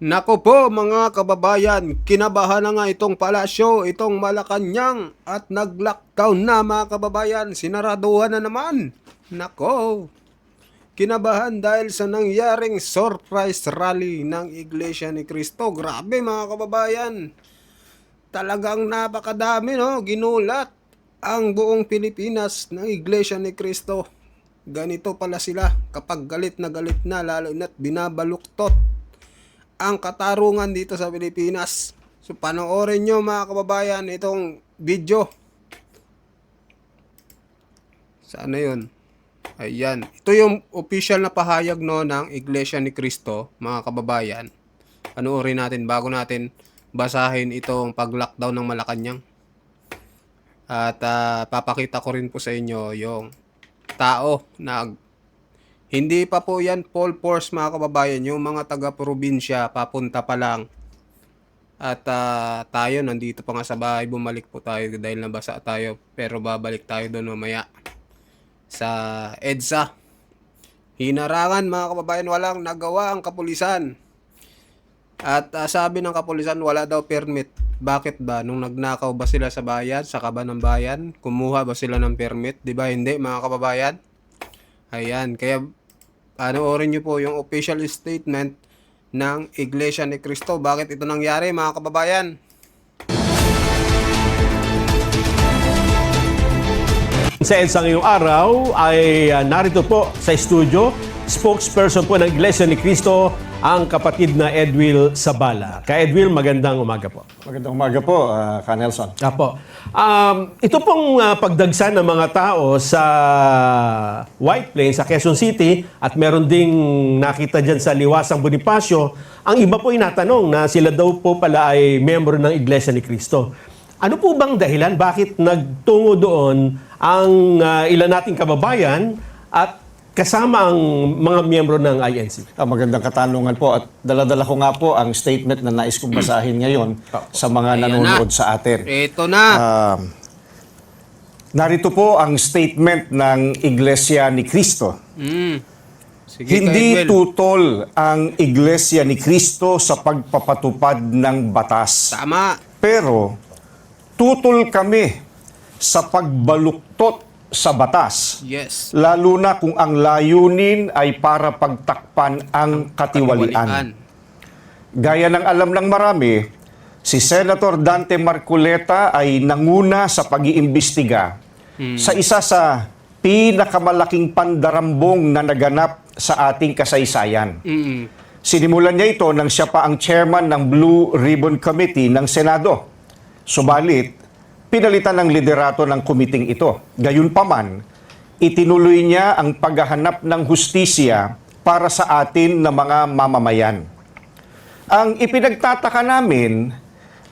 Nako po mga kababayan, kinabahan na nga itong palasyo, itong Malacanang at nag-lockdown na mga kababayan, sinaraduhan na naman. Nako, kinabahan dahil sa nangyaring surprise rally ng Iglesia ni Cristo. Grabe mga kababayan, talagang napakadami no, ginulat ang buong Pilipinas ng Iglesia ni Cristo. Ganito pala sila kapag galit na lalo na't binabaluktot ang katarungan dito sa Pilipinas. So panoorin nyo mga kababayan itong video. Saan na yun? Ayan. Ito yung official na pahayag no, ng Iglesia ni Cristo mga kababayan. Panoorin natin bago natin basahin itong pag-lockdown ng Malacanang. At papakita ko rin po sa inyo yung tao na hindi pa po yan full force mga kababayan, yung mga taga-probinsya papunta pa lang. At tayo nandito pa nga sa bahay, bumalik po tayo dahil nabasa tayo, pero babalik tayo doon mamaya sa EDSA. Hinarangan mga kababayan, walang nagawa ang kapulisan. At sabi ng kapulisan wala daw permit. Bakit ba? Nung nagnakaw ba sila sa bayan, sa kaba ng bayan, kumuha ba sila ng permit? Di ba hindi mga kababayan? Ayan, kaya panoorin nyo po yung official statement ng Iglesia ni Cristo. Bakit ito nangyari mga kababayan? Sa EDSA ngayong araw ay narito po sa studio, spokesperson po ng Iglesia ni Cristo, ang kapatid na Edwil Sabala. Ka Edwil, magandang umaga po. Magandang umaga po, Ka Nelson. Apo. Ito pong pagdagsa ng mga tao sa White Plains, sa Quezon City, at meron ding nakita dyan sa Liwasang Bonifacio, ang iba po inatanong na sila daw po pala ay membro ng Iglesia ni Cristo. Ano po bang dahilan? Bakit nagtungo doon ang ilan nating kababayan at kasama ang mga miyembro ng INC? Magandang katanungan po at daladala ko nga po ang statement na nais kong basahin ngayon sa mga nanonood sa atin. Ito na. Narito po ang statement ng Iglesia ni Cristo. Sige, Hindi Edwil. tutol ang Iglesia ni Cristo sa pagpapatupad ng batas. Tama. Pero tutol kami sa pagbaluktot sa batas. Yes. Lalo na kung ang layunin ay para pagtakpan ang katiwalian. Gaya ng alam ng marami, si Senator Dante Marcoleta ay nanguna sa pag-iimbestiga sa isa sa pinakamalaking pandarambong na naganap sa ating kasaysayan. Sinimulan niya ito nang siya pa ang chairman ng Blue Ribbon Committee ng Senado. Subalit, pinalitan ng liderato ng kumiting ito. Gayunpaman, itinuloy niya ang paghahanap ng hustisya para sa atin na mga mamamayan. Ang ipinagtataka namin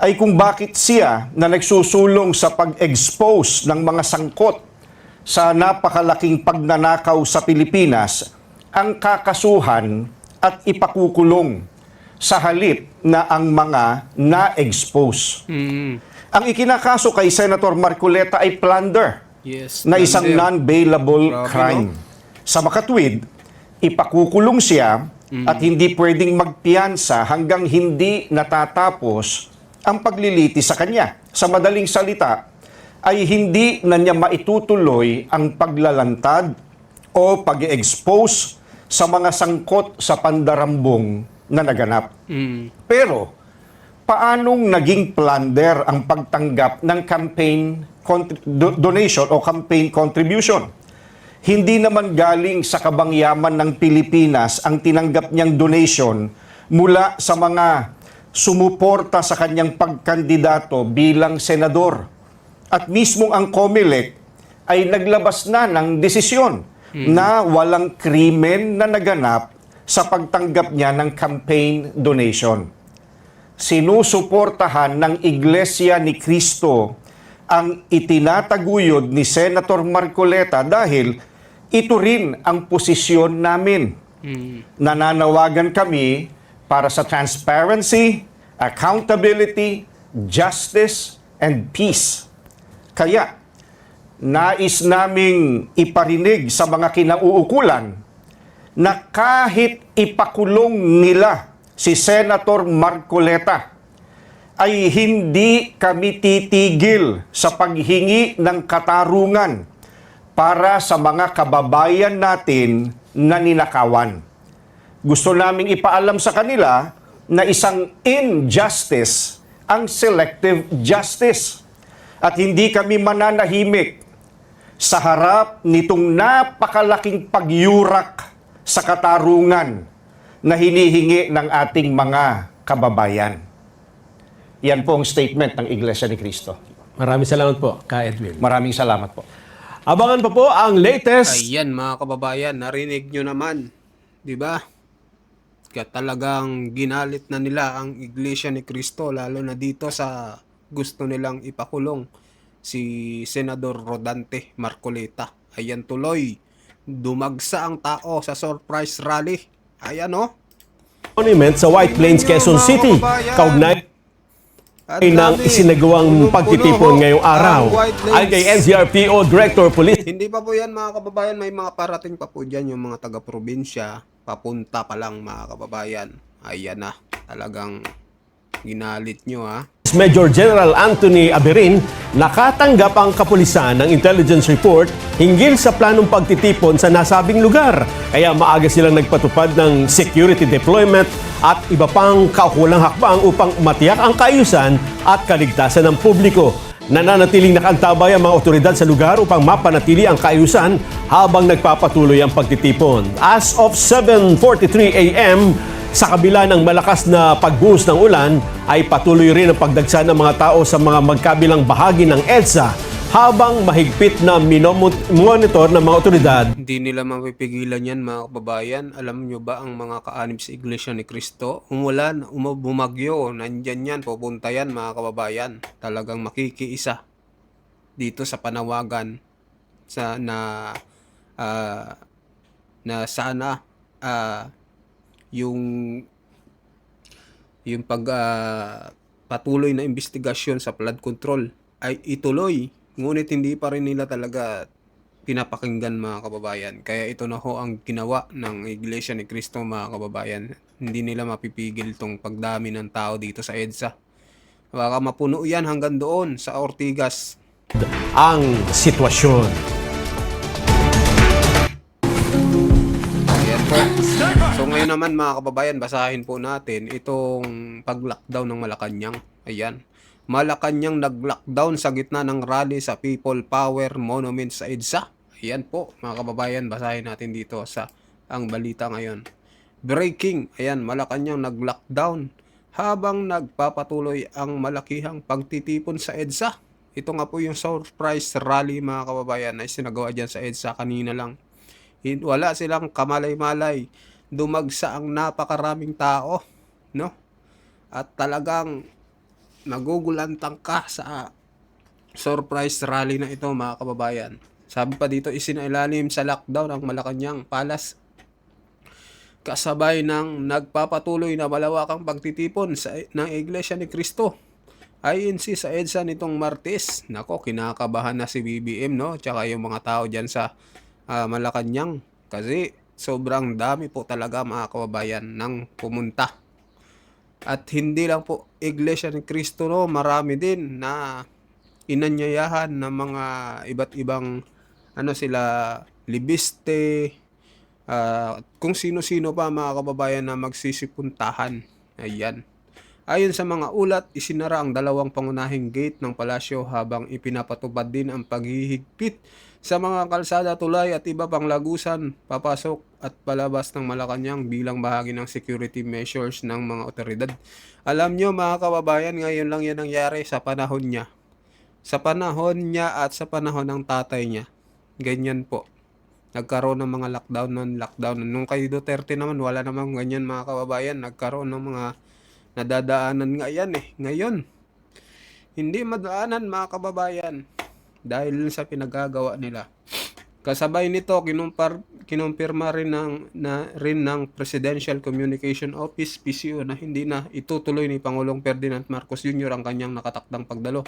ay kung bakit siya na nagsusulong sa pag-expose ng mga sangkot sa napakalaking pagnanakaw sa Pilipinas ang kakasuhan at ipakukulong sa halip na ang mga na-expose. Ang ikinakaso kay Senator Marcoleta ay plunder, Yes. na isang non-bailable Grabe, crime. no? Sa makatwid, ipakukulong siya at hindi pwedeng magpiyansa hanggang hindi natatapos ang pagliliti sa kanya. Sa madaling salita, ay hindi na niya maitutuloy ang paglalantad o pag-expose sa mga sangkot sa pandarambong na naganap. Pero, paanong naging plunder ang pagtanggap ng campaign donation o campaign contribution? Hindi naman galing sa kabangyaman ng Pilipinas ang tinanggap niyang donation mula sa mga sumuporta sa kanyang pagkandidato bilang senador. At mismo ang COMELEC ay naglabas na ng desisyon na walang krimen na naganap sa pagtanggap niya ng campaign donation. Sinusuportahan ng Iglesia ni Cristo ang itinataguyod ni Senator Marcoleta dahil ito rin ang posisyon namin. Nananawagan kami para sa transparency, accountability, justice, and peace. Kaya, nais naming iparinig sa mga kinauukulan na kahit ipakulong nila si Senator Marcoleta, ay hindi kami titigil sa paghingi ng katarungan para sa mga kababayan natin na ninakawan. Gusto naming ipaalam sa kanila na isang injustice ang selective justice at hindi kami mananahimik sa harap nitong napakalaking pagyurak sa katarungan na hinihingi ng ating mga kababayan. Yan po ang statement ng Iglesia ni Cristo. Maraming salamat po, Ka Edwin. Maraming salamat po. Abangan pa po ang latest. Ayan mga kababayan, narinig nyo naman, di ba? Kaya talagang ginalit na nila ang Iglesia ni Cristo, lalo na dito sa gusto nilang ipakulong si Senador Rodante Marcoleta. Ayan tuloy, dumagsa ang tao sa surprise rally. Ayan o. Monument sa White Plains, Quezon City. Kaugnay ng isinagawang pagtitipon ngayong araw. Ay kay NCRPO Director Police. Hindi pa po yan mga kababayan, may mga parating pa po dyan yung mga taga-probinsya. Papunta pa lang mga kababayan. Ayan na, talagang ginalit nyo ha. Major General Anthony Aberin, nakatanggap ang kapulisan ng intelligence report hinggil sa planong pagtitipon sa nasabing lugar. Kaya maaga silang nagpatupad ng security deployment at iba pang kaukulang hakbang upang matiyak ang kaayusan at kaligtasan ng publiko. Nananatiling nakaantabay ang mga otoridad sa lugar upang mapanatili ang kaayusan habang nagpapatuloy ang pagtitipon. As of 7:43 a.m., sa kabila ng malakas na pagbuhos ng ulan, ay patuloy rin ang pagdagsa ng mga tao sa mga magkabilang bahagi ng EDSA habang mahigpit na monitor ng mga otoridad. Hindi nila mapipigilan yan mga kababayan. Alam nyo ba ang mga kaanib sa Iglesia ni Cristo? Umulan, bumagyo, nandyan yan, pupunta yan mga kababayan. Talagang makikiisa dito sa panawagan sa na sana yung patuloy na investigasyon sa flood control ay ituloy. Ngunit hindi pa rin nila talaga pinapakinggan mga kababayan. Kaya ito na ho ang ginawa ng Iglesia ni Cristo mga kababayan. Hindi nila mapipigil tong pagdami ng tao dito sa EDSA. Baka mapuno yan hanggang doon sa Ortigas. Ang sitwasyon. Ayan po. So ngayon naman mga kababayan, basahin po natin itong pag-lockdown ng Malacanang. Ayan. Malacanang nag-lockdown sa gitna ng rally sa People Power Monument sa EDSA. Ayan po mga kababayan, basahin natin dito sa ang balita ngayon. Breaking, ayan, Malacanang nag-lockdown habang nagpapatuloy ang malakihang pagtitipon sa EDSA. Ito nga po yung surprise rally mga kababayan na isinagawa dyan sa EDSA kanina lang. Wala silang kamalay-malay. Dumagsa ang napakaraming tao, no? At talagang nagugulantang ka sa surprise rally na ito mga kababayan. Sabi pa dito, isinailalim sa lockdown ang Malacanang Palace kasabay ng nagpapatuloy na malawakang pagtitipon ng Iglesia ni Cristo. INC sa EDSA nitong Martes. Nako, kinakabahan na si BBM, no? Tsaka yung mga tao dyan sa Malacanang. Kasi sobrang dami po talaga mga kababayan ng pumunta. At hindi lang po Iglesia ni Cristo, no? Marami din na inanyayahan ng mga iba't ibang libiste, kung sino-sino pa mga kababayan na magsisipuntahan. Ayan. Ayon sa mga ulat, isinara ang dalawang pangunahing gate ng palasyo habang ipinapatupad din ang paghihigpit sa mga kalsada, tulay at iba pang lagusan, papasok at palabas ng Malacanang bilang bahagi ng security measures ng mga otoridad. Alam nyo mga kababayan, ngayon lang yan nangyari sa panahon niya. Sa panahon niya at sa panahon ng tatay niya. Ganyan po. Nagkaroon ng mga lockdown. Nung kay Duterte naman, wala namang ganyan mga kababayan. Nagkaroon ng mga nadadaanan nga yan eh. Ngayon, hindi madaanan mga kababayan dahil sa pinagagawa nila. Kasabay nito, kinumpirma rin ng Presidential Communication Office, PCO, na hindi na itutuloy ni Pangulong Ferdinand Marcos Jr. ang kanyang nakatakdang pagdalo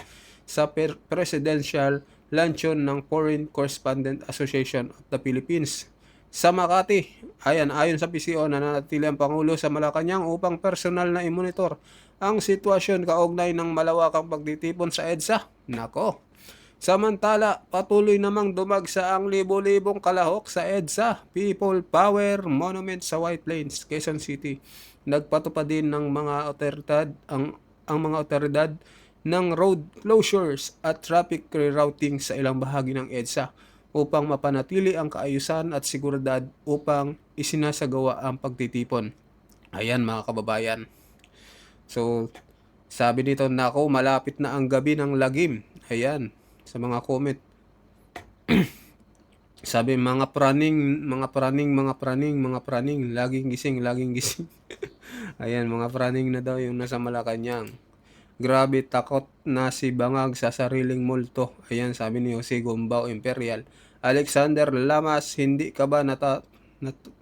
sa Presidential Luncheon ng Foreign Correspondent Association of the Philippines sa Makati. Ayan, ayon sa PCO, nananatili ang Pangulo sa Malacanang upang personal na imonitor ang sitwasyon kaugnay ng malawakang pagtitipon sa EDSA. Nako. Samantala, patuloy namang dumagsa ang libo-libong kalahok sa EDSA People Power Monument sa White Plains, Quezon City. Nagpatupad din ng mga otoridad ang mga otoridad ng road closures at traffic rerouting sa ilang bahagi ng EDSA upang mapanatili ang kaayusan at seguridad upang isinasagawa ang pagtitipon. Ayan mga kababayan. So, sabi dito, nako, malapit na ang gabi ng lagim. Ayan, sa mga comment. Sabi, mga praning, laging gising. Ayan, mga praning na daw yung nasa Malacanang. Grabe, takot na si Bangag sa sariling multo. Ayan, sabi ni Jose Gumbao Imperial. Alexander Lamas, hindi ka ba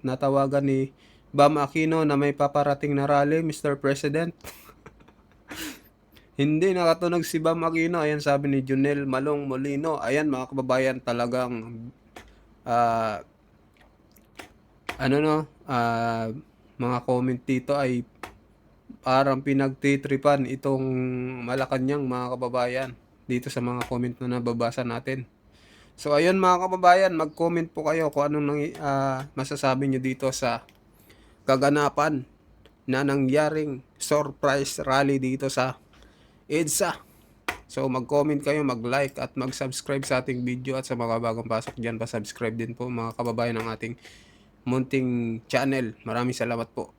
natawagan ni Bam Aquino na may paparating na rally, Mr. President? Hindi nakatunog si Bam Aquino. Ayan, sabi ni Junel Malong Molino. Ayan mga kababayan, talagang mga comment dito ay parang pinagtitripan itong Malacanang mga kababayan dito sa mga comment na nababasa natin. So ayun mga kababayan, mag-comment po kayo kung anong masasabi nyo dito sa kaganapan na nangyaring surprise rally dito sa EDSA. So mag-comment kayo, mag-like at mag-subscribe sa ating video, at sa mga bagong pasok dyan, pa-subscribe din po mga kababayan ng ating munting channel. Maraming salamat po.